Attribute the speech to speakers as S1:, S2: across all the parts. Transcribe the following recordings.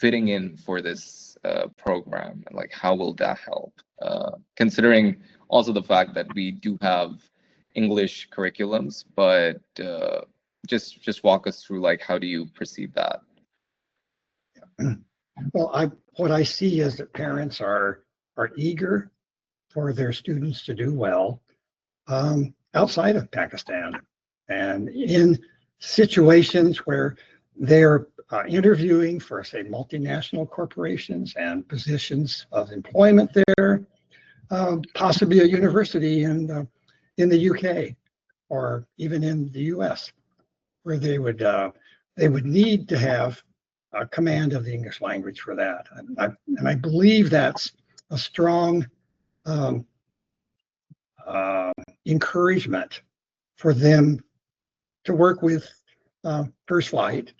S1: fitting in for this program, and like how will that help? Considering also the fact that we do have English curriculums, but just walk us through like how do you perceive that?
S2: Well, what I see is that parents are eager for their students to do well outside of Pakistan, and in situations where they're interviewing for, say, multinational corporations and positions of employment there, possibly a university in the UK or even in the US, where they would need to have a command of the English language for that. And I believe that's a strong encouragement for them to work with First Flight,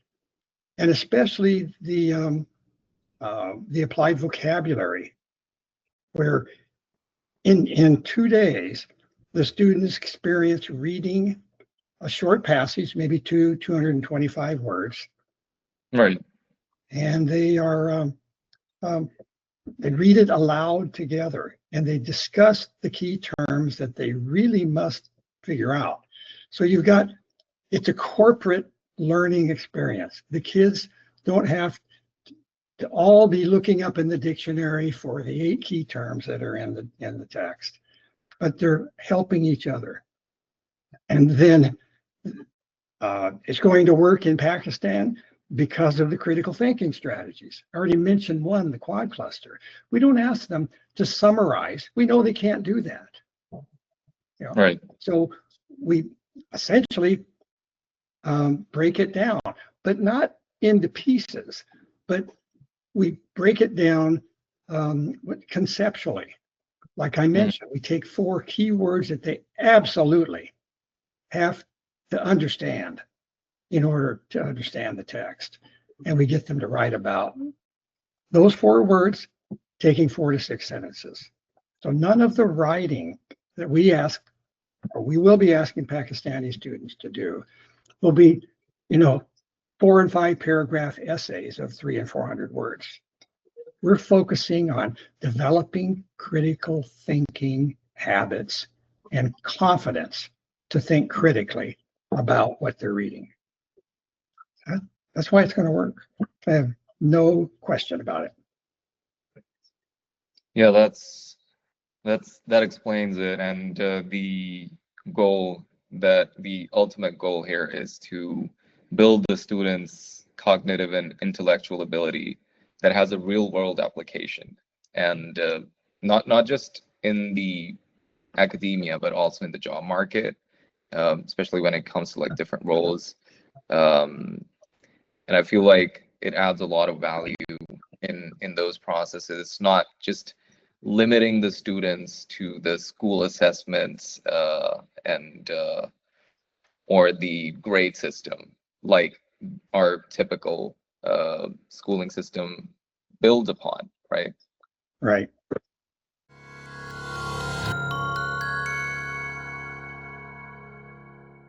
S2: and especially the applied vocabulary, where in 2 days the students experience reading a short passage, maybe 225 words,
S1: Right.
S2: and they read it aloud together, and they discuss the key terms that they really must figure out. So it's a corporate learning experience. The kids don't have to all be looking up in the dictionary for the 8 key terms that are in the text, but they're helping each other. And then it's going to work in Pakistan because of the critical thinking strategies. I already mentioned one, the quad cluster. We don't ask them to summarize. We know they can't do that.
S1: Right.
S2: So we essentially break it down, but not into pieces, but we break it down conceptually. Like I mentioned, we take 4 keywords that they absolutely have to understand in order to understand the text. And we get them to write about those 4 words, taking 4 to 6 sentences. So none of the writing that we ask, or we will be asking Pakistani students to do, will be, 4 and 5 paragraph essays of 300 and 400 words. We're focusing on developing critical thinking habits and confidence to think critically about what they're reading. That's why it's going to work. I have no question about it.
S1: Yeah, that explains it. And the ultimate goal here is to build the students' cognitive and intellectual ability that has a real world application, and not just in the academia, but also in the job market, especially when it comes to like different roles. And I feel like it adds a lot of value in those processes, not just limiting the students to the school assessments and or the grade system, like our typical schooling system builds upon, right?
S2: Right.